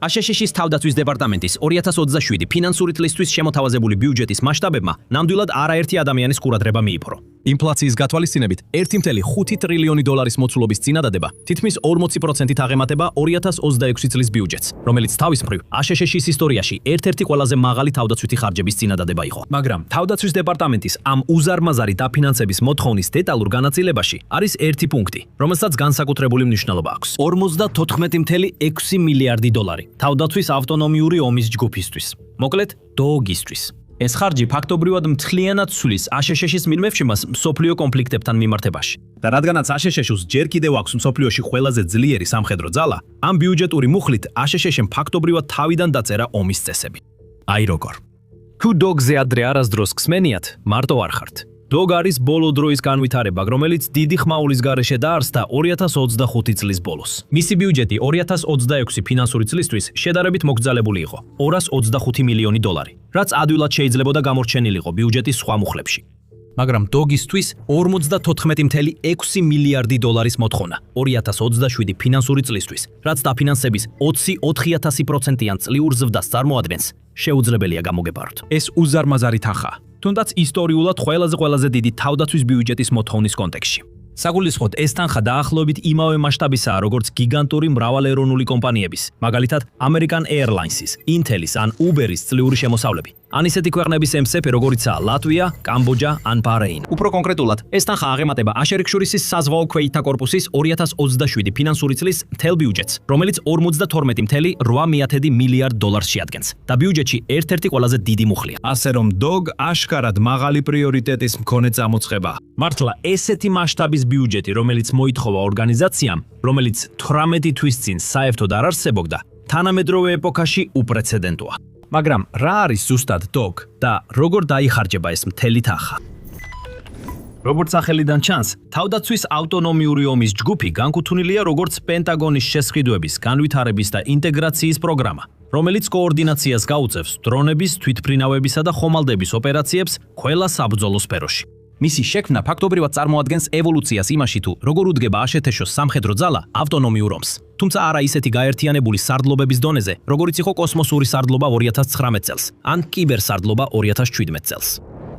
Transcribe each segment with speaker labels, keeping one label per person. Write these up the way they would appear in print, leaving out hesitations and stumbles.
Speaker 1: აშშ-ის თავდაცვის დეპარტამენტის 2027 ფინანსური წლისთვის შემოთავაზებული ბიუჯეტის მასშტაბებმა ნამდვილად არაერთი ადამიანის ყურადღება მიიპყრო. ინფლაციის გათვალისწინებით 1.5 ტრილიონი დოლარის მოცულობის წინადადება თითქმის 40%-ით აღემატება 2026 წლის ბიუჯეტს, რომელიც თავის მხრივ აშშ-ის ისტორიაში ერთ-ერთი ყველაზე მაღალი თავდაცვითი ხარჯების წინადადება იყო. მაგრამ თავდაცვის დეპარტამენტის ამ უზარმაზარი დაფინანსების მოთხოვნის დეტალურ განაწილებაში არის ერთი პუნქტი, რომელსაც განსაკუთრებული მნიშვნელობა აქვს. 54.6 მილიარდი დოლარი თავდაცვის ავტონომიური ომის ჯგუფისთვის. მოკლედ, დოოგისთვის. ეს ხარჯი ფაქტობრივად მთლიანად ცვლის აშშ-ის მიმოხმებას მსოფლიო კონფლიქტებთან მიმართებაში. და რადგანაც აშშ-ს ჯერ კიდევ აქვს მსოფლიოში ყველაზე ძლიერი სამხედრო ძალა, ამ ბიუჯეტური მუხლით აშშ-მ ფაქტობრივად თავიდან დაწერა ომის წესები. აი როგორ. თუ დოგზე ადრე არასდროს გსმენიათ, მარტო არ ხართ. დოგ არის ბოლო დროის განვითარება, რომელიც დიდი ხმაულის გარეშე დაარსდა 2025 წლის ბოლოს. მისი ბიუჯეტი 2026 ფინანსური წლისთვის შედარებით მოკრძალებული იყო, 225 მილიონი დოლარი, რაც ადვილად შეიძლებოდა გამორჩენილიყო ბიუჯეტის სხვა მუხლებში. მაგრამ დოგისთვის 54.6 მილიარდი დოლარის მოთხოვნა 2027 ფინანსური წლისთვის, რაც დაფინანსების 24,000%-იან წლიურ ზრდას წარმოადგენს, შეუძლებელია გამოგებაროთ. ეს უზარმაზარი თანხაა. თუნდაც ისტორიულად ყველაზე დიდი თავდაცვის ბიუჯეტის მოთხოვნის კონტექსტში. საგულისხმოდ ეს თანხა დაახლოებით იმავე მასშტაბისაა, როგორც გიგანტური მრავალეროვნული კომპანიების, მაგალითად American Airlines-ის, Intel-ის ან Uber-ის წლიური შემოსავლები. ან ისეთი ქვეყნების MSF, როგორიცაა ლატვია, კამბოჯა ან ბაჰრეინი. უფრო კონკრეტულად, ეს თანხა აღემატება აშ-რიქშურისის საზღვაო ქვეითთა კორპუსის 2027 ფინანსური წლის მთელ ბიუჯეტს, რომელიც 52.8 მილიარდ დოლარს შეადგენს და ბიუჯეტში ერთ-ერთი ყველაზე დიდი მუხლია. ასე რომ დოგ აშკარად მაღალი პრიორიტეტის მქონე წამოწყება. მართლა ესეთი მასშტაბის ბიუჯეტი, რომელიც მოითხოვა ორგანიზაციამ, რომელიც 18 თვის წინ საერთოდ არ არსებობდა, თანამედროვე ეპოქაში უპრეცედენტოა. მაგრამ რა არის ზუსტად დოგ და როგორ დაიხარჯება ეს მთელი თანხა? როგორც სახელიდან ჩანს, თავდაცვის ავტონომიური ომის ჯგუფი განკუთვნილია როგორც პენტაგონის შესყიდვების, განვითარების და ინტეგრაციის პროგრამა, რომელიც კოორდინაციას გაუწევს დრონების, თვითმფრინავებისა და ხომალდების ოპერაციებს ყველა საბრძოლო სფეროში. მისი შექმნა ფაქტობრივად წარმოადგენს ევოლუციას იმაში, თუ როგორ უდგება აშშ-ს სამხედრო ძალა ავტონომიურ ომს. თუმცა არა ისეთი გაერთიანებული სარდლობების დონეზე, როგორიც იყო კოსმოსური სარდლობა 2019 წელს, ან კიბერსარდლობა 2017 წელს.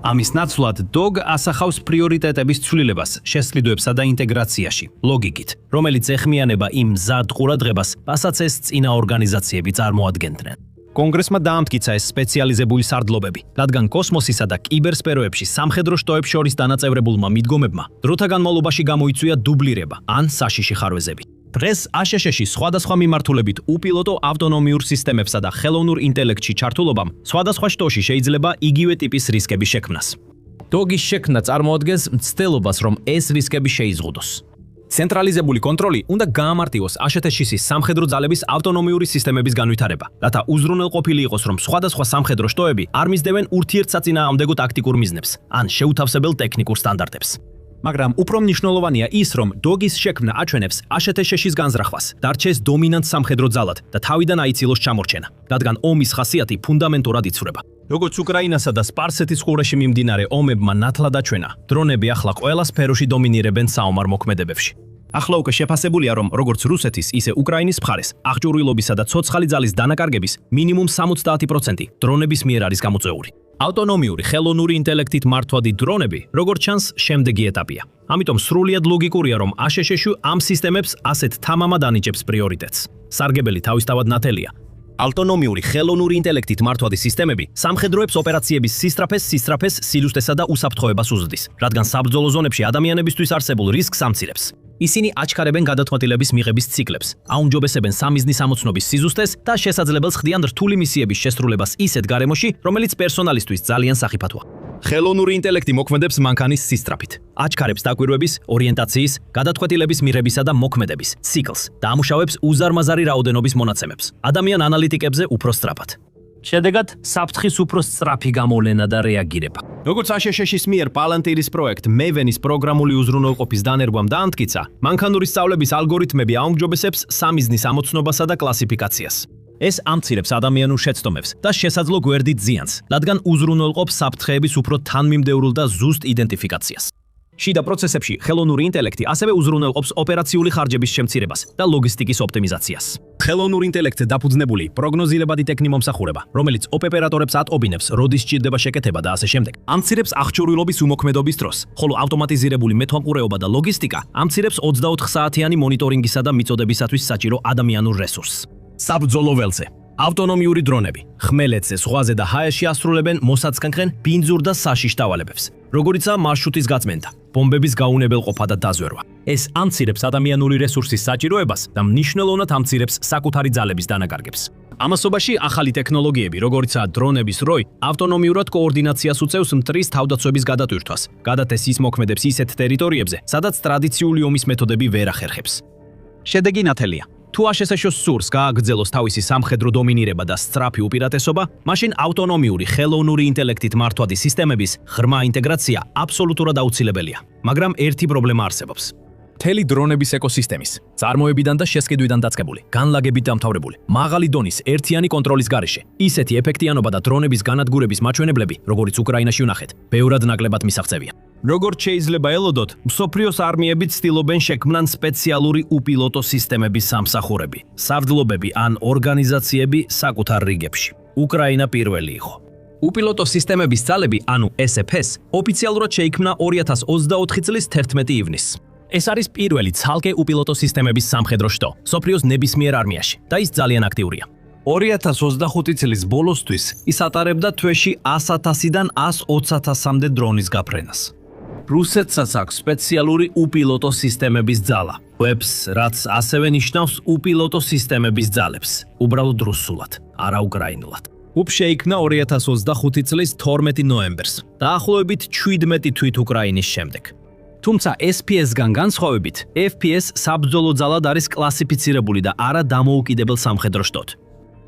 Speaker 1: ამის ნაცვლად დოგ ასახავს პრიორიტეტების ცვლილებას შესყიდვებსა და ინტეგრაციაში, ლოგიკით, რომელიც ეხმიანება იმ მზად ყურადღებას, რასაც ეს წინა ორგანიზაციები წარმოადგენდნენ. კონგრესმა დაამტკიცა ეს სპეციალიზებული სარდლობები, რადგან კოსმოსისა და კიბერსფეროებში სამხედრო შტოებს შორის დანაწევრებულმა მიდგომებმა დროთა განმავლობაში გამოიწვია დუბლირება ან საშიში ხარვეზები. დღეს აშშ-ში სხვადასხვა მიმართულებით უპილოტო ავტონომიურ სისტემებსა და ხელოვნურ ინტელექტში ჩართულობამ სხვადასხვა შტოში შეიძლება იგივე ტიპის რისკების შექმნას. დოგის შექმნა წარმოადგენს მცდელობას, რომ ეს რისკები შეიზღუდოს. ცენტრალიზებული კონტროლი უნდა გაამარტივოს აშშ-ის სამხედრო ძალების ავტონომიური სისტემების განვითარება, რათა უზრუნველყოფილი იყოს, რომ სხვადასხვა სამხედრო შტოები არ მისდევენ ურთიერთსაწინააღმდეგო ტაქტიკურ მიზნებს ან შეუთავსებელ ტექნიკურ სტანდარტებს. მაგრამ უფრო მნიშვნელოვანია ის, რომ დოგის შექმნა აჩვენებს აშშ-ის განზრახვას, დარჩეს დომინანტ სამხედრო ძალად და თავიდან აიცილოს ჩამორჩენა, რადგან ომის ხასიათი ფუნდამენტურად იცვლება. როგორც უკრაინასა და სპარსეთის ყურეში მიმდინარე ომებმა ნათლად აჩვენა, დრონები ახლა ყველა სფეროში დომინირებენ საომარ მოქმედებებში. ახლა უკვე შეფასებულია, რომ როგორც რუსეთის, ისე უკრაინის მხარეს აღჭურვილობისა და ცოცხალი ძალის დანაკარგების მინიმუმ 70% დრონების მიერ არის გამოწვეული. ავტონომიური ხელოვნური ინტელექტით მართვადი დრონები, როგორც ჩანს, შემდეგი ეტაპია. ამიტომ სრულიად ლოგიკურია, რომ აშშ-ში ამ სისტემებს ასეთ თამამად ანიჭებს პრიორიტეტს. სარგებელი თავისთავად ნათელია. ავტონომიური ხელოვნური ინტელექტით მართვადი სისტემები სამხედროებს ოპერაციების სისწრაფეს, სილუსტესა და უსაფრთხოებას უზრდის, რადგან საბრძოლო ზონებში ადამიანებისთვის არსებულ რისკს ამცირებს. ისინი აჩქარებენ გადაწყვეტილების მიღების ციკლებს, აუმჯობესებენ სამიზნის ამოცნობის სიზუსტეს და შესაძლებელს ხდიან რთული მისიების შესრულებას ისეთ გარემოში, რომელიც პერსონალისთვის ძალიან სახიფათოა. ხელოვნური ინტელექტი მოქმედებს მანქანის სისწრაფით, აჩქარებს დაკვირვების, ორიენტაციის, გადაწყვეტილების მიღებისა და მოქმედების ციკლს და ამუშავებს უზარმაზარი რაოდენობის მონაცემებს, ადამიან ანალიტიკებზე უფრო სწრაფად. შედეგად, საფრთხის უფრო სწრაფი გამოვლენა და რეაგირება. როგორც აშშ-ის მიერ პალანტირის პროექტ მევენის პროგრამული უზრუნველყოფის დანერგვამ დაამტკიცა, მანქანური სწავლების ალგორითმები აუმჯობესებს სამიზნის ამოცნობასა და კლასიფიკაციას. ეს ამცირებს ადამიანურ შეცდომებს და შესაძლო გვერდით ზიანს, რადგან უზრუნველყოფს საფრთხეების უფრო თანმიმდევრულ და ზუსტ იდენტიფიკაციას. შიდა პროცესებში ხელოვნური ინტელექტი ასევე უზრუნველყოფს ოპერაციული ხარჯების შემცირებას და ლოგისტიკის ოპტიმიზაციას. ხელოვნურ ინტელექტზე დაფუძნებული პროგნოზირებადი ტექნიმომსახურება, რომელიც ოპერატორებს ატყობინებს, როდის სჭირდება შეკეთება და ასე შემდეგ, ამცირებს აღჭურვილობის უმოქმედობის დროს, ხოლო ავტომატიზირებული მეთვალყურეობა და ლოგისტიკა ამცირებს 24 საათიანი მონიტორინგისა და მიწოდებისათვის საჭირო ადამიანურ რესურსს. საბრძოლო ველზე ავტონომიური დრონები ხმელეთზე, ზღვაზე და ჰაერში ასრულებენ მოსაცქნხენ ბინძურ და საშიშ დავალებებს, როგორიცაა მარშრუტის გაწმენდა, ბომბების გაუნებელყოფა და დაზვერვა. ეს ამცირებს ადამიანური რესურსის საჭიროებას და მნიშვნელოვნად ამცირებს საკუთარი ძალების დანაკარგებს. ამასობაში ახალი ტექნოლოგიები, როგორიცაა დრონების როი, ავტონომიურად კოორდინაციას უწევს მტრის თავდაცვების გადატვირთვას, გადათეს ის მოქმედებს ისეთ ტერიტორიებზე, სადაც ტრადიციული ომის მეთოდები ვერ ახერხებს. შედეგი ნათელია. თუ აშშ-ს სურს გააგრძელოს თავისი სამხედრო დომინირება და სწრაფი უპირატესობა, მაშინ ავტონომიური ხელოვნური ინტელექტით მართვადი სისტემების ღრმა ინტეგრაცია აბსოლუტურად აუცილებელია. მაგრამ ერთი პრობლემა არსებობს. მთელი დრონების ეკოსისტემის, წარმოებიდან და შესყიდვიდან დაწყებული, განლაგებით დამთავრებული, მაღალი დონის ერთიანი კონტროლის გარეშე, ისეთი ეფექტიანობა და დრონების განადგურების მაჩვენებლები, როგორც უკრაინაში ვნახეთ, ბევრად ნაკლებად მისაღწევია. როგორც შეიძლება ელოდოთ, მსოფლიოს არმიები ცდილობენ შექმნან სპეციალური უპილოტო სისტემების სამსახურები, სარდლობები ან ორგანიზაციები საკუთარ რიგებში. უკრაინა პირველი იყო. უპილოტო სისტემების ძალები, ანუ SFS, ოფიციალურად შეიქმნა 2024 წლის 11 ივნისს. ეს არის პირველი ცალკე უპილოტო სისტემების სამხედრო შტო მსოფლიოს ნებისმიერ არმიაში და ის ძალიან აქტიურია. 2025 წლის ბოლოსთვის ის ატარებდა თვეში 100,000-დან 120,000-მდე დრონის გაფრენას. რუსეთსაც აქვს სპეციალური უპილოტო სისტემების ძალა, WEPS, რაც ასევე ნიშნავს უპილოტო სისტემების ძალებს, უბრალოდ რუსულად, არა უკრაინულად. WEPS შეიქმნა 2025 წლის 12 ნოემბერს, დაახლოებით 17 თვით უკრაინის შემდეგ. თუმცა SPS-გან განსხვავებით, FPS საბრძოლო ძალად არის კლასიფიცირებული და არა დამოუკიდებელ სამხედრო შტოდ.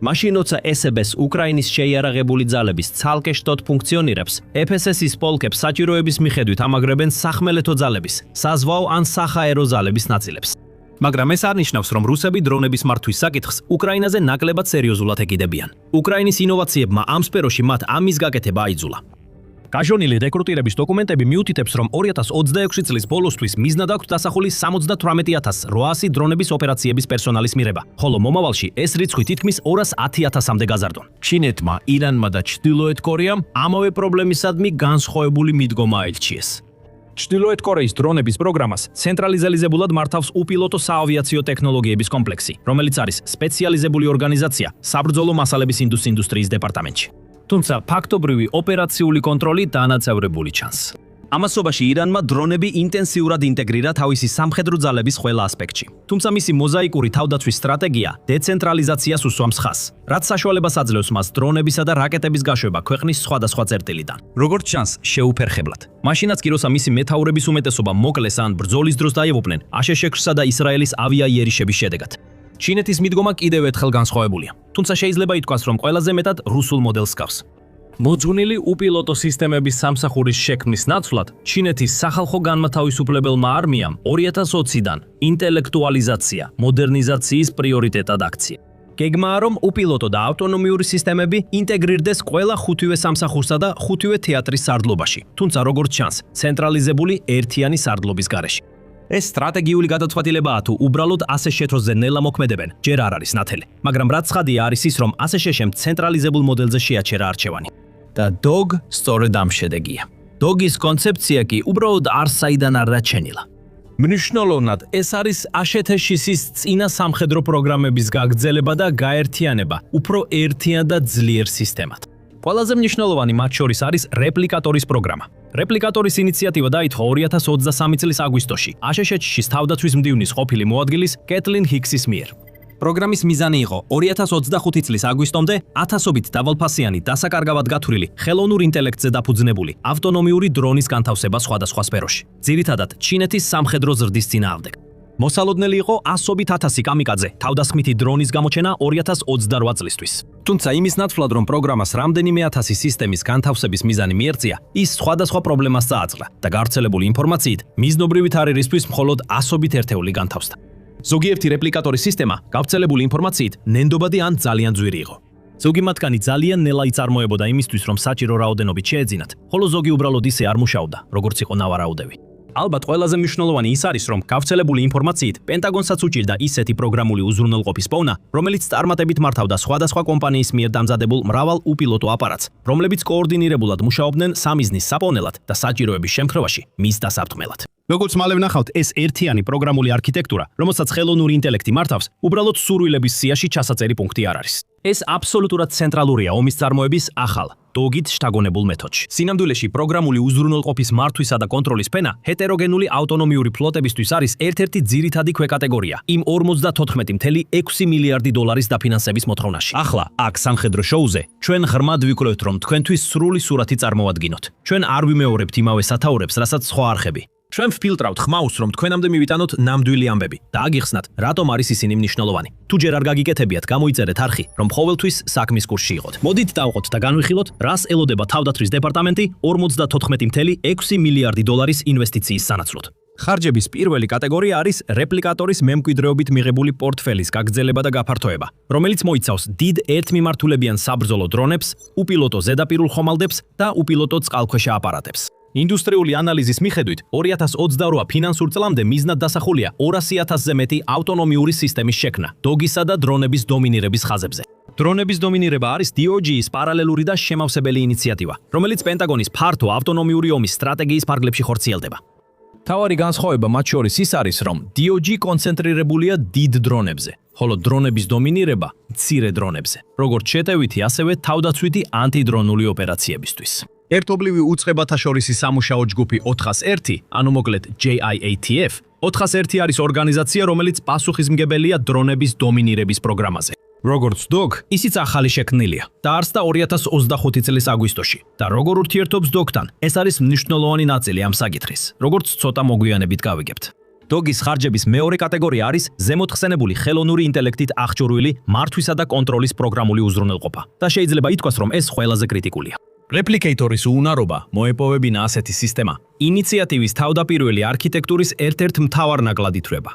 Speaker 1: მაშინ, როცა SFS უკრაინის შეიარაღებული ძალების ცალკე შტოდ ფუნქციონირებს, FSS-ის პოლკებს საჭიროების მიხედვით ამაგრებენ სახმელეთო ძალების, საზღვაო ან საჰაერო ძალების ნაწილებს. მაგრამ ეს არ ნიშნავს, რომ რუსები დრონების მართვის საკითხს უკრაინაზე ნაკლებად სერიოზულად ეკიდებიან. უკრაინის ინოვაციებმა ამ სფეროში მათ ამის გაკეთება აიძულა. გაჟონილი რეკრუტირების დოკუმენტები მიუთითებს, რომ 2026 წლის ბოლოსთვის მიზნად აქვს დასახული 78,800 დრონების ოპერაციების პერსონალის მიღება, ხოლო მომავალში ეს რიცხვი თითქმის 210,000-მდე გაზარდონ. ჩინეთმა, ირანმა და ჩრდილოეთ კორეამ ამავე პრობლემისადმი განსხვავებული მიდგომა აირჩიეს. ჩრდილოეთ კორეის დრონების პროგრამას ცენტრალიზებულად მართავს უპილოტო საავიაციო ტექნოლოგიების კომპლექსი, რომელიც არის სპეციალიზებული ორგანიზაცია საბრძოლო მასალების ინდუსტრიის დეპარტამენტში. თუმცა ფაქტობრივი ოპერაციული კონტროლი დანაწევრებული ჩანს. ამასობაში ირანმა დრონები ინტენსიურად ინტეგრირა თავისი სამხედრო ძალების ყველა ასპექტში. თუმცა მისი მოზაიკური თავდაცვის სტრატეგია დეცენტრალიზაციას უსვამს ხაზს, რაც საშუალებას აძლევს მას დრონებისა და რაკეტების გაშვება ქვეყნის სხვადასხვა წერტილიდან. როგორც ჩანს, შეუფერხებლად. მაშინაც კი როცა მისი მეთაურების უმეტესობა მოკლეს ან ბრძოლის დროს დაიღუპნენ აშშ-სა და ისრაელის ავიაიერიშების შედეგად. ჩინეთის მიდგომა კიდევ ერთხელ განსხვავებულია, თუმცა შეიძლება ითქვას, რომ ყველაზე მეტად რუსულ მოდელს ჰგავს. მოძღვნილი უპილოტო სისტემების სამსახურის შექმნის ნაცვლად, ჩინეთის სახალხო განმათავისუფლებელმა არმიამ 2020-დან ინტელექტუალიზაცია, მოდერნიზაციის პრიორიტეტად აქცია. გეგმაა, რომ უპილოტო და ავტონომიური სისტემები ინტეგრირდეს ყველა ხუთივე სამსახურსა და ხუთივე თეატრის სარდლობაში, თუმცა როგორც ჩანს, ცენტრალიზებული ერთიანი სარდლობის გარეშე. ეს სტრატეგიული გადაწყვეტილებაა თუ უბრალოდ აშშ-ზე ნელა მოქმედებენ, ჯერ არ არის ნათელი. მაგრამ რაც ცხადია არის ის, რომ აშშ-მ ცენტრალიზებულ მოდელზე შეაჩერა არჩევანი. და DOG სწორედ ამ შედეგია. DOG-ის კონცეფცია კი უბრალოდ არსაიდან არ დაჩენილა. მნიშვნელოვნად ეს არის აშშ-ის წინა სამხედრო პროგრამების გაგრძელება და გაერთიანება უფრო ერთიან და ძლიერ სისტემად. ყველაზე მნიშვნელოვანი მათ შორის არის რეპლიკატორის პროგრამა. რეპლიკატორის ინიციატივა დაითხოვა 2023 წლის აგვისტოში, აშშ-ში თავდაცვის მდივნის ყოფილი მოადგილის კეტლინ ჰიქსის მიერ. პროგრამის მიზანი იყო 2025 წლის აგვისტომდე 1000-ობით დავალფასიანი დასაკარგავად გათვლილი ხელოვნურ ინტელექტზე დაფუძნებული ავტონომიური დრონის განთავსება სხვადასხვა სფეროში. ძირითადად ჩინეთის სამხედრო ზრდის წინააღმდეგ. მოსალოდნელი იყო 100,000 კამიკაძე თავდასხმითი დრონის გამოჩენა 2028 წლისთვის. თუმცა იმის ნაცვლად, რომ პროგრამას რამდენიმე ათასი სისტემის განთავსების მიზანი მიერწია, ის სხვადასხვა პრობლემას წააწყდა და გავრცელებული ინფორმაციით მიზნობრივი თარიღისთვის მხოლოდ 100-ობით ერთეული განთავსდა. ზოგიერთი რეპლიკატორის სისტემა გავრცელებული ინფორმაციით ნენდობადი ან ძალიან ძვირი იყო. ზოგი მათგანი ძალიან ნელა იწარმოებოდა იმისთვის, რომ საჭირო რაოდენობით შეეძინათ, ხოლო ზოგი უბრალოდ ისე არ მუშაობდა, როგორც იყო ნავარაუდევი. ალბათ ყველაზე მნიშვნელოვანი ის არის, რომ გავრცელებული ინფორმაციით პენტაგონსაც უჭირდა ისეთი პროგრამული უზრუნველყოფის პოვნა, რომელიც წარმატებით მართავდა სხვადასხვა კომპანიის მიერ დამზადებულ მრავალ უპილოტო აპარატს, რომლებიც კოორდინირებულად მუშაობდნენ სამიზნის საპოვნელად და საჭიროების შემთხვევაში მის დასაფრთხმელად. Როგორც მალე ვნახავთ, ეს ერთიანი პროგრამული არქიტექტურა, რომელსაც ხელოვნური ინტელექტი მართავს, უბრალოდ სურვილების სიაში ჩასაწერი პუნქტი არ არის. ეს აბსოლუტურად ცენტრალურია ომის წარმოების ახალ, დოგით შთაგონებულ მეთოდში. სინამდვილეში პროგრამული უზრუნველყოფის მართვისა და კონტროლის ფენა ჰეტეროგენული ავტონომიური ფლოტებისთვის არის ერთ-ერთი ძირითადი ქვეკატეგორია იმ 54.6 მილიარდი დოლარის დაფინანსების მოთხოვნაში. ახლა, აქ სამხედრო შოუზე ჩვენ ღრმად ვიკვლევთ, რომ თქვენთვის სრული სურათი წარმოვადგინოთ. ჩვენ არ ვიმეორებთ იმავე სათაურებს, რასაც სხვა არხები. ჩვენ ვფილტრავთ ხმაურს, რომ თქვენამდე მივიტანოთ ნამდვილი ამბები და აგიხსნათ, რატომ არის ისინი მნიშვნელოვანი. თუ ჯერ არ გაგიკეთებიათ, გამოიწერეთ არხი, რომ ყოველთვის საქმის კურსში იყოთ. მოდით დავყოთ და განვიხილოთ, რას ელოდება თავდაცვის დეპარტამენტი 54.6 მილიარდი დოლარის ინვესტიციის სანაცვლოდ. ხარჯების პირველი კატეგორია არის რეპლიკატორის მემკვიდრეობით მიღებული პორტფელის გაგრძელება და გაფართოება, რომელიც მოიცავს დიდ ერთმიმართულებიან საბრძოლო დრონებს, უპილოტო ზედაპირულ ხომალდებს და უპილოტო წყალქვეშა აპარატებს. ინდუსტრიული ანალიზის მიხედვით 2028 ფინანსურ წლამდე მიზნად დასახულია 200,000-ზე მეტი ავტონომიური სისტემის შექმნა დოგისა და დრონების დომინირების ხაზებზე. დრონების დომინირება არის DOG-ის პარალელური და შემავსებელი ინიციატივა, რომელიც პენტაგონის ფართო ავტონომიური ომის სტრატეგიის ფარგლებში ხორციელდება. თავარი განსხვავება მათ შორის ის არის, რომ DOG კონცენტრირებულია დიდ დრონებზე, ხოლო დრონების დომინირება მცირე დრონებზე, როგორც შეტევითი, ასევე თავდაცვითი ანტიდრონული ოპერაციებისთვის. ერთობლივი უწყებათა შორისი სამუშაო ჯგუფი 401, ანუ მოკლედ JIATF, 401 არის ორგანიზაცია, რომელიც პასუხისმგებელია დრონების დომინირების პროგრამაზე. როგორც DOG, ისიც ახალი შექმნილია. დაარსდა 2025 წლის აგვისტოში და როგორ ურთიერთობს DOG-თან, ეს არის მნიშვნელოვანი ნაწილი ამ საკითხის, როგორც ცოტა მოგვიანებით გავიგებთ. DOG-ის ხარჯების მეორე კატეგორია არის ზემოთხსენებული ხელოვნური ინტელექტით აღჭურვილი მართვისა და კონტროლის პროგრამული უზრუნველყოფა და შეიძლება ითქვას, რომ ეს ყველაზე კრიტიკულია. რეპლიკეიტორის უუნარობა მოეპოვებინა ასეთი სისტემა ინიციატივის თავდაპირველი არქიტექტურის ერთ-ერთ მთავარ ნაკლად ითვლება.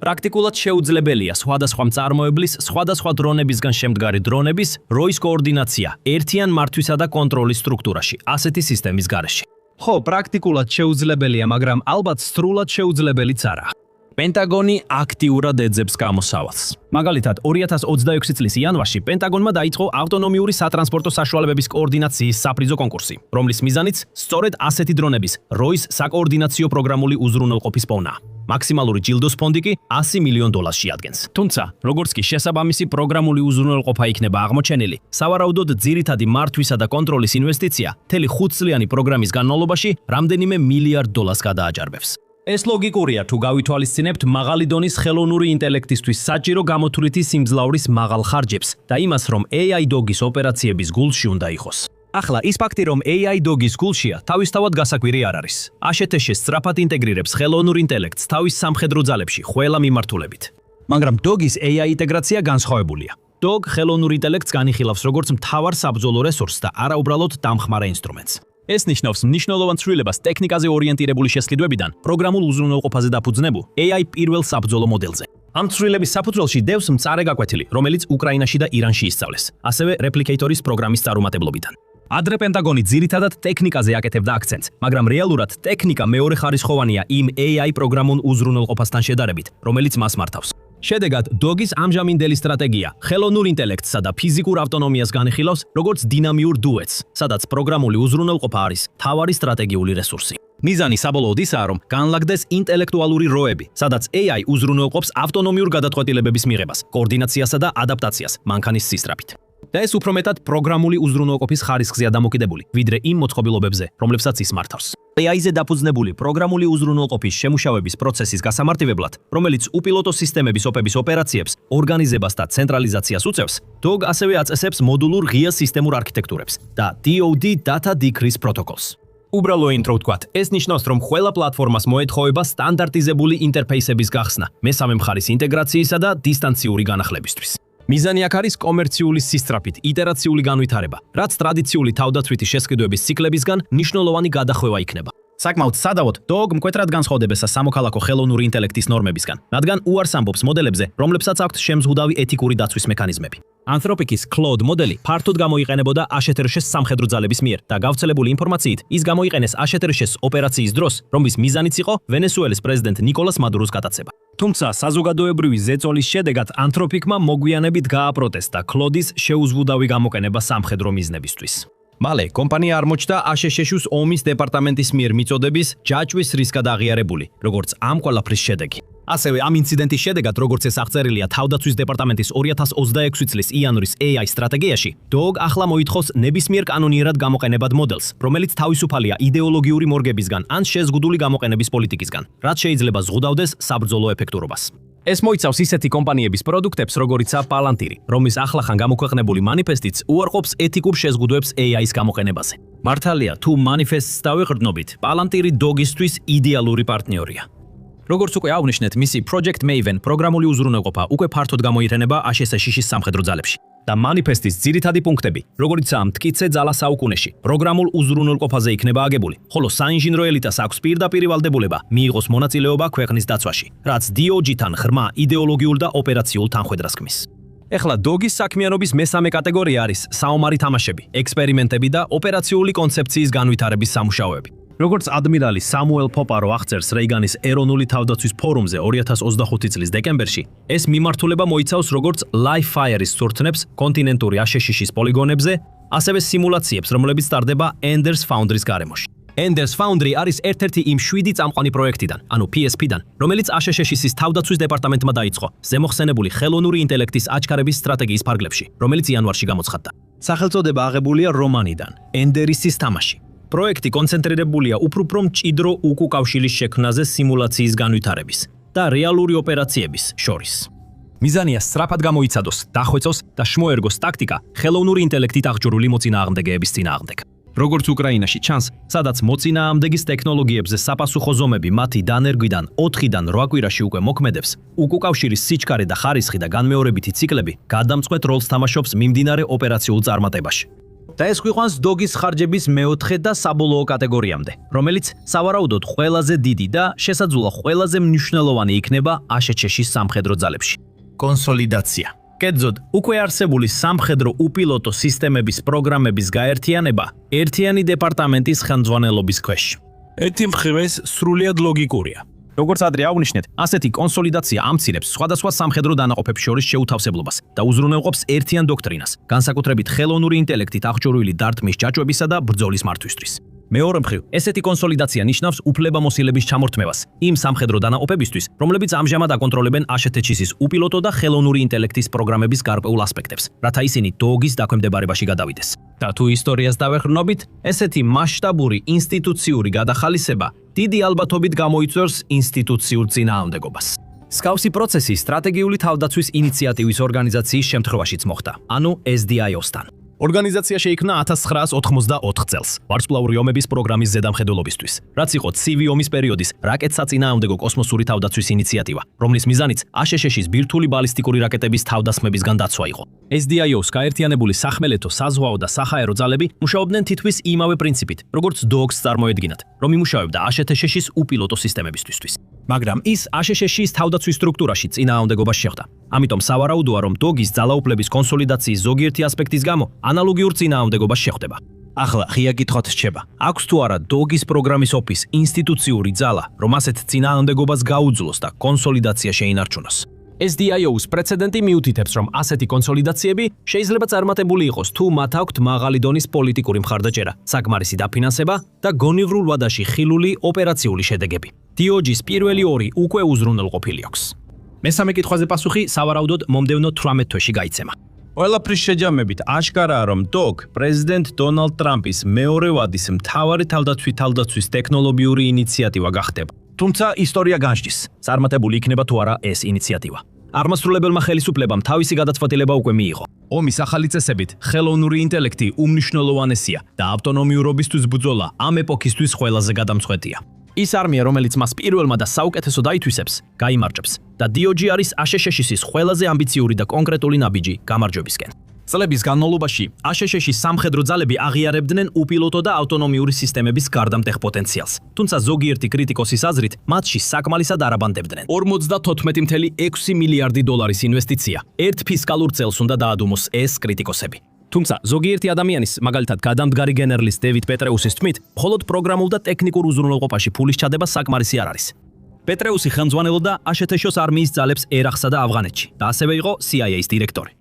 Speaker 1: პრაქტიკულად შეუძლებელია სხვადასხვა მწარმოებლის, სხვადასხვა დრონებისგან შემდგარი დრონების როის კოორდინაცია ერთიან მართვისა და კონტროლის სტრუქტურაში, ასეთი სისტემის გარეშე. ხო, პრაქტიკულად შეუძლებელია, მაგრამ ალბათ სრულად შეუძლებელიც არა. პენტაგონი აქტიურად ეძებს გამოსავალს. მაგალითად, 2026 წლის იანვარში პენტაგონმა დაიწყო ავტონომიური სატრანსპორტო საშუალებების კოორდინაციის საფრიზო კონკურსი, რომლის მიზანიც სწორედ ასეთი დრონების როის საკოორდინაციო პროგრამული უზრუნველყოფის პოვნა. მაქსიმალური ჯილდოს ფონდი კი $100 მილიონ შეადგენს. თუმცა, როგორც კი შესაბამისი პროგრამული უზრუნველყოფა იქნება აღმოჩენილი, სავარაუდოდ ძირითადი მართვისა და კონტროლის ინვესტიცია მთელი 5 წლიანი პროგრამის განმავლობაში რამდენიმე მილიარდ დოლარს გადააჭარბებს. ეს ლოგიკურია, თუ გავითვალისწინებთ მაღალი დონის ხელოვნური ინტელექტისთვის საჭირო გამოთვლითი სიმძლავრის მაღალ ხარჯებს და იმას, რომ AI DOG-ის ოპერაციების გულში უნდა იყოს. ახლა ის ფაქტი, რომ AI DOG-ის გულშია, თავისთავად გასაკვირი არ არის. AŠTŠ სწრაფად ინტეგრირებს ხელოვნურ ინტელექტს თავის სამხედრო ძალებში ყველა მიმართულებით. მაგრამ DOG-ის AI ინტეგრაცია განსხვავებულია. DOG ხელოვნურ ინტელექტს განიხილავს როგორც მთავარ საბრძოლო რესურსს და არა უბრალოდ დამხმარე ინსტრუმენტს. ეს ნიშნავს მნიშვნელოვან ცვლილებას ტექნიკაზე ორიენტირებული შესყიდვებიდან პროგრამულ უზრუნველყოფაზე დაფუძნებულ AI პირველ საბრძოლო მოდელზე. ამ ცვლილების საფუძველში დევს მწარე გაკვეთილი, რომელიც უკრაინაში და ირანში ისწავლეს, ასევე რეპლიკეიტორის პროგრამის წარუმატებლობიდან. ადრე პენტაგონი ძირითადად ტექნიკაზე აკეთებდა აქცენტს, მაგრამ რეალურად ტექნიკა მეორეხარისხოვანია იმ AI პროგრამულ უზრუნველყოფასთან შედარებით, რომელიც მას მართავს. შედეგად, DOG-ის ამჟამინდელი სტრატეგია ხელოვნურ ინტელექტსა და ფიზიკურ ავტონომიას განიხილავს როგორც დინამიურ დუეტს, სადაც პროგრამული უზრუნველყოფა არის მთავარი სტრატეგიული რესურსი. მიზანი საბოლოოდ ისაა, რომ განლაგდეს ინტელექტუალური როები, სადაც AI უზრუნველყოფს ავტონომიურ გადაწყვეტილებების მიღებას, კოორდინაციასა და ადაპტაციას მანქანის სისწრაფით. და ეს უფრო მეტად პროგრამული უზრუნველყოფის ხარისხზეა დამოკიდებული, ვიდრე იმ მოწყობილობებზე, რომლებსაც ის მართავს. AI-ზე დაფუძნებული პროგრამული უზრუნველყოფის შემუშავების პროცესის გასამართლებლად, რომელიც უპილოტო სისტემების ოპების ოპერაციებს, ორგანიზებას და ცენტრალიზაციას უწევს, DOG ასევე აწესებს მოდულურ ღია სისტემურ არქიტექტურებს და DoD Data Decrease Protocols. უბრალო ინტრო ვთქვათ, ეს ნიშნავს, რომ ყველა პლატფორმას მოეთხოვება სტანდარტიზებული ინტერფეისების გახსნა, მესამე მხარის ინტეგრაციისა და დისტანციური განახლებისთვის. მიზანი აქ არის კომერციული სისწრაფით იტერაციული განვითარება, რაც ტრადიციული თავდაცვითი შესყიდვების ციკლებისგან მნიშვნელოვანი გადახვევა იქნება. საკმაოდ სადავოდ, DOG მკვეთრად განსხვავდება სამოქალაქო ხელოვნური ინტელექტის ნორმებისგან, რადგან უარს ამბობს მოდელებზე, რომლებსაც აქვთ შემზღუდავი ეთიკური დაცვის მექანიზმები. Anthropic-ის Claude მოდელი ფართოდ გამოიყენებოდა ASHTRŠ-ის სამხედრო ძალების მიერ და გავრცელებული ინფორმაციით ის გამოიყენეს ASHTRŠ-ის ოპერაციის დროს, რომლის მიზანიც იყო ვენესუელის პრეზიდენტ ნიკოლას მადუროს გატაცება. თუმცა საზოგადოებრივი ზეწოლის შედეგად Anthropic-მა მოგვიანებით გააპროტესტა Claude-ის შეუზღუდავი გამოყენება სამხედრო მიზნებისთვის. მალე კომპანია აღმოჩნდა ASHTRŠ-ის ომის დეპარტამენტის მიერ მიწოდების ჯაჭვის რისკად აღიარებული, როგორც ამ ყველაფრის შედეგი. ასევე ამ ინციდენტის შედეგად, როგორც ეს აღწერილია თავდაცვის დეპარტამენტის 2026 წლის იანვრის AI სტრატეგიაში, DOG ახლა მოითხოვს ნებისმიერ კანონიერად გამოყენებად მოდელს, რომელიც თავისუფალია იდეოლოგიური მორგებისგან ან შეზღუდული გამოყენების პოლიტიკისგან, რაც შეიძლება ზღუდავდეს საბრძოლო ეფექტურობას. ეს მოიცავს ისეთი კომპანიების პროდუქტებს, როგორიცაა Palantir, რომლის ახლახან გამოქვეყნებული მანიფესტიც უარყოფს ეთიკურ შეზღუდვებს AI-ის გამოყენებაზე. მართალია, თუ მანიფესტს დავეყრდნობით, Palantir DOG-ისთვის იდეალური პარტნიორია. როგორც უკვე აღვნიშნეთ, მისი Project Maven პროგრამული უზრუნველყოფა უკვე ფართოდ გამოიყენება ASHTRŠ-ის სამხედრო ძალებში. და მანიფესტის ძირითადი პუნქტები, როგორიცაა მტკიცე ძალა საუკუნეში, პროგრამულ უზრუნველყოფაზე იქნება აგებული, ხოლო საინჟინრო ელიტას აქვს პირდაპირ ვალდებულება მიიღოს მონაწილეობა ქვეყნის დაცვაში, რაც DOG-თან ღრმა იდეოლოგიურ და ოპერაციულ თანხვედრას ქმნის. ეხლა DOG-ის საქმიანობის მესამე კატეგორია არის საომარი თამაშები, ექსპერიმენტები და ოპერაციული კონცეფციის განვითარების სამუშაოები. როგორც ადმირალი სამუელ პოპარო აღწერს რეიგანის ეროვნული თავდაცვის ფორუმზე 2025 წლის დეკემბერში, ეს მიმართულება მოიცავს როგორც Live Fire-ის სურთნებს კონტინენტური ASHTRŠ-ის პოლიგონებზე, ასევე სიმულაციებს, რომლებიც ტარდება Enders Foundry-ის გარემოში. Enders Foundry არის ერთ-ერთი იმ 7 წამყვანი პროექტიდან, ანუ PSP-დან, რომელიც ASHTRŠ-ის თავდაცვის დეპარტამენტმა დაიწყო ზემოხსენებული ხელოვნური ინტელექტის აჩქარების სტრატეგიის ფარგლებში, რომელიც იანვარში გამოცხადდა. სახელწოდება აღებულია რომანიდან Enderis-ის თამაში. პროექტი კონცენტრირებულია უფრო მჭიდრო უკუკავშირის შექმნაზე სიმულაციის განვითარების და რეალური ოპერაციების შორის. მიზანია სწრაფად გამოიცადოს, დახვეწოს და შმოერგოს ტაქტიკა ხელოვნური ინტელექტით აღჭურვილი მოწინააღმდეგეების წინააღმდეგ. როგორც უკრაინაში ჩანს, სადაც მოწინააღმდეგის ტექნოლოგიებზე საფასუხო ზომები მათი დანერგვიდან 4-დან 8 კვირაში უკვე მოქმედებს, უკუკავშირის სიჩქარე და ხარისხი და განმეორებითი ციკლები გადამწყვეტ როლს თამაშობს მიმდინარე ოპერაციულ წარმატებაში. და ეს გვიყვანს DOG-ის ხარჯების მეოთხე და საბოლოო კატეგორიამდე, რომელიც სავარაუდოდ ყველაზე დიდი და შესაძლოა ყველაზე მნიშვნელოვანი იქნება ASHTRŠ-ის სამხედრო ძალებში. კონსოლიდაცია. კერძოდ, უკვე არსებული სამხედრო უპილოტო სისტემების პროგრამების გაერთიანება ერთიანი დეპარტამენტის ხელმძღვანელობის ქვეშ. ერთი მხრივ სრულიად ლოგიკურია. როგორც ადრე აღვნიშნეთ, ასეთი კონსოლიდაცია ამცირებს სხვადასხვა სამხედრო დანაყოფებს შორის შეუთავსებლობას და უზრუნველყოფს ერთიან დოქტრინას, განსაკუთრებით ხელოვნური ინტელექტით აღჭურვილი დარტყმის ჯაჭვებისა და ბრძოლის მართვისთვის. მეორე მხრივ, ესეთი კონსოლიდაცია ნიშნავს უფლებამოსილების ჩამორთმევას იმ სამხედრო დანაყოფებისთვის, რომლებიც ამჟამად აკონტროლებენ ASHTRŠ-ის უპილოტო და ხელოვნური ინტელექტის პროგრამების გარკვეულ ასპექტებს, რათა ისინი DOG-ის დაქვემდებარებაში გადავიდეს. და თუ ისტორიას დავეყრდნობით, ესეთი მასშტაბური ინსტიტუციური გადახალისება დიდი ალბათობით გამოიწვევს ინსტიტუციურ წინააღმდეგობას. მსგავსი პროცესი სტრატეგიული თავდაცვის ინიციატივის ორგანიზაციის შემთხვევაშიც მოხდა, ანუ SDIO-სთან. ორგანიზაცია შეიქმნა 1984 წელს, ვარსკვლავური ომების პროგრამის ზედამხედველობისთვის, რაც იყო ცივი ომის პერიოდის რაკეტსაწინააღმდეგო კოსმოსური თავდაცვის ინიციატივა, რომლის მიზანიც ASHTRŠ-ის ბირთვული ბალისტიკური რაკეტების თავდასხმებისგან დაცვა იყო. SDIO-ს გაერთიანებული სახმელეთო, საზღვაო და საჰაერო ძალები მუშაობდნენ თითქმის იმავე პრინციპით, როგორც DOG-ს წარმოედგინათ, რომ იმუშავებდა ASHTRŠ-ის უპილოტო სისტემებისთვის. მაგრამ ის ASHTRŠ-ის თავდაცვის სტრუქტურაში წინააღმდეგობას შეხვდა. ამიტომ სავარაუდოა, რომ DOG-ის ძალაუფლების კონსოლიდაციის ზოგიერთი ასპექტის გამო ანალოგიურ წინააღმდეგობას შეხვდება. ახლა ღია კითხვად რჩება, აქვს თუ არა DOG-ის პროგრამის ოფის ინსტიტუციური ძალა, რომ ასეთ წინააღმდეგობას გაუძლოს და კონსოლიდაცია შეინარჩუნოს. SDIO-ს პრეცედენტი მიუთითებს, რომ ასეთი კონსოლიდაციები შეიძლება წარმატებული იყოს, თუ მათ აქვთ მაღალი დონის პოლიტიკური მხარდაჭერა, საკმარისი დაფინანსება და გონივრულ ვადაში ხილული ოპერაციული შედეგები. DOG-ის პირველი ორი უკვე უზრუნველყოფილი აქვს. მესამე კითხვაზე პასუხი სავარაუდოდ მომდევნო 18 თვეში გაიცემა. ყველაფრის შეჯამებით აშკარაა, რომ DOG პრეზიდენტ დონალდ ტრამპის მეორე ვადის მთავარი თავდაცვის ტექნოლოგიური ინიციატივა გახდება. თუმცა ისტორია განსჯის, წარმატებული იქნება თუ არა ეს ინიციატივა. აღმასრულებელმა ხელისუფლებამ თავისი გადაწყვეტილება უკვე მიიღო. ომის ახალი წესებით ხელოვნური ინტელექტი უმნიშვნელოვანესია და ავტონომიურობისთვის ბრძოლა ამ ეპოქისთვის ყველაზე გადამწყვეტია. ის არმია, რომელიც მას პირველმა და საუკეთესოდ აითვისებს, გაიმარჯვებს და DOG არის ASHTRŠ-ის ყველაზე ამბიციური და კონკრეტული ნაბიჯი გამარჯვებისკენ. წლების განმავლობაში აშშ-ში სამხედრო ძალები აღიარებდნენ უპილოტო და ავტონომიური სისტემების გარდამტეხ პოტენციალს. თუმცა ზოგიერთი კრიტიკოსის აზრით, მათში საკმალისად არაბანდებდნენ. 54.6 მილიარდი დოლარის ინვესტიცია ერთ ფისკალურ წელს უნდა დაადუმოს ეს კრიტიკოსები. თუმცა ზოგიერთი ადამიანის, მაგალითად გადამდგარი გენერლის დევიდ პეტრეუსის თქმით, მხოლოდ პროგრამულ და ტექნიკურ უზრუნველყოფაში ფულის ჩადება საკმარისი არ არის. პეტრეუსი ხელმძღვანელობდა აშშ-ს არმიის ძალებს ერაყსა და ავღანეთში და ასევე იყო CIA-ის დირექტორი.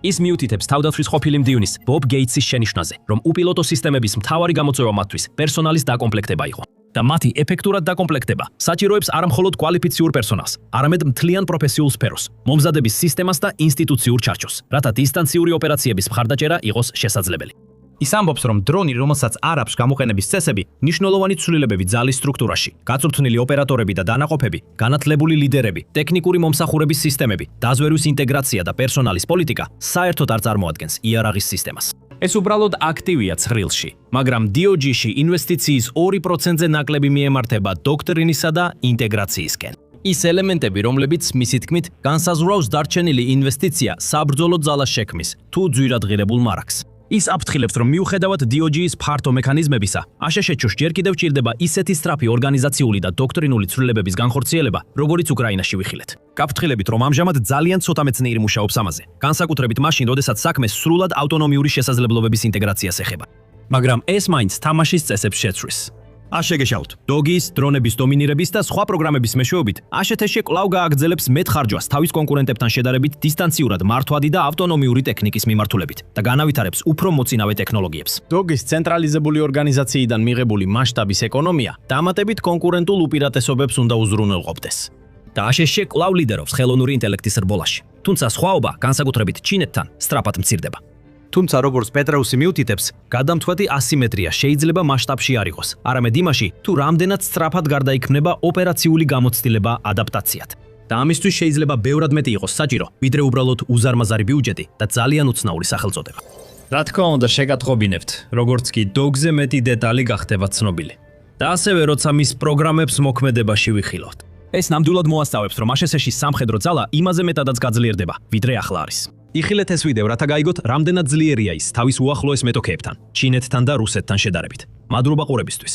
Speaker 1: ის მიუთითებს თავდაცვის ყოფილი მდივნის ბობ გეიტსის შენიშვნაზე, რომ უპილოტო სისტემების მთავარი გამოწვევა მათთვის პერსონალის დაკომპლექტება იყო. და მათი ეფექტურად დაკომპლექტება საჭიროებს არა მხოლოდ კვალიფიციურ პერსონალს, არამედ მთლიან პროფესიულ სფეროს, მომზადების სისტემას და ინსტიტუციურ ჩარჩოს, რათა დისტანციური ოპერაციების მხარდაჭერა იყოს შესაძლებელი. ის ამბობს, რომ დრონი, რომელსაც არ აქვს გამოყენების წესები, მნიშვნელოვანი ცვლილებები ძალის სტრუქტურაში, გაწვრთნილი ოპერატორები და დანაყოფები, განათლებული ლიდერები, ტექნიკური მომსახურების სისტემები, დაზვერვის ინტეგრაცია და პერსონალის პოლიტიკა საერთოდ არ წარმოადგენს იარაღის სისტემას. ეს უბრალოდ აქტივია ცხრილში, მაგრამ DOG-ში ინვესტიციის 2%-ზე ნაკლები მიემართება დოქტრინისა და ინტეგრაციისკენ. ის ელემენტები, რომლებიც მისი თქმით, განსაზღვრავს დარჩენილი ინვესტიცია საბრძოლო ძალას შექმნის თუ ძვირადღირებულ მარაგს. ის აფრთხილებს, რომ მიუხედავად DOG-ის ფართო მექანიზმებისა, აშშ-ს ჯერ კიდევ ჭირდება ისეთი სწრაფი ორგანიზაციული და დოქტრინული ცვლილებების განხორციელება, როგორიც უკრაინაში ვიხილეთ. გაფრთხილებით, რომ ამჟამად ძალიან ცოტა მეცნიერი მუშაობს ამაზე, განსაკუთრებით მაშინ, როდესაც საქმე სრულად ავტონომიური შესაძლებლობების ინტეგრაციას ეხება. მაგრამ ეს მაინც თამაშის წესებს შეცვლის. არ შეგეშალოთ. დოგის, დრონების დომინირების და სხვა პროგრამების მეშვეობით, აშშ კვლავ გააგრძელებს მეტ ხარჯვას თავის კონკურენტებთან შედარებით დისტანციურად მართვადი და ავტონომიური ტექნიკის მიმართულებით და განავითარებს უფრო მოწინავე ტექნოლოგიებს. დოგის ცენტრალიზებული ორგანიზაციიდან მიღებული მასშტაბის ეკონომია დამატებით კონკურენტულ უპირატესობებს უნდა უზრუნველყოფდეს. და აშშ კვლავ ლიდერობს ხელოვნური ინტელექტის რბოლაში. თუმცა სხვაობა, განსაკუთრებით ჩინეთთან, სწრაფად მცირდება. თუმცა როგორც პეტრეუსი მიუთითებს, გადამთხვეთი ასიმეტრია შეიძლება მასშტაბში არ იყოს, არამედ იმაში, თუ რამდენად სწრაფად გარდაიქმნება ოპერაციული გამოცდილება ადაპტაციად. და ამისთვის შეიძლება ბევრად მეტი იყოს საჭირო, ვიდრე უბრალოდ უზარმაზარი ბიუჯეტი და ძალიან უცნაური სახელწოდება. რა თქმა უნდა, შეგატყობინებთ, როგორც კი დოგზე მეტი დეტალი გახდება ცნობილი. და ასევე როცა მის პროგრამებს მოქმედებაში ვიხილავთ. ეს ნამდვილად მოასწავებს, რომ აშშ-ში სამხედრო ძალა იმაზე მეტადაც გაძლიერდება, ვიდრე ახლა არის. იხილეთ ეს ვიდეო, რათა გაიგოთ, რამდენად ძლიერია ის თავის უახლოეს მეტოქეებთან, ჩინეთთან და რუსეთთან შედარებით. მადლობა ყურებისთვის.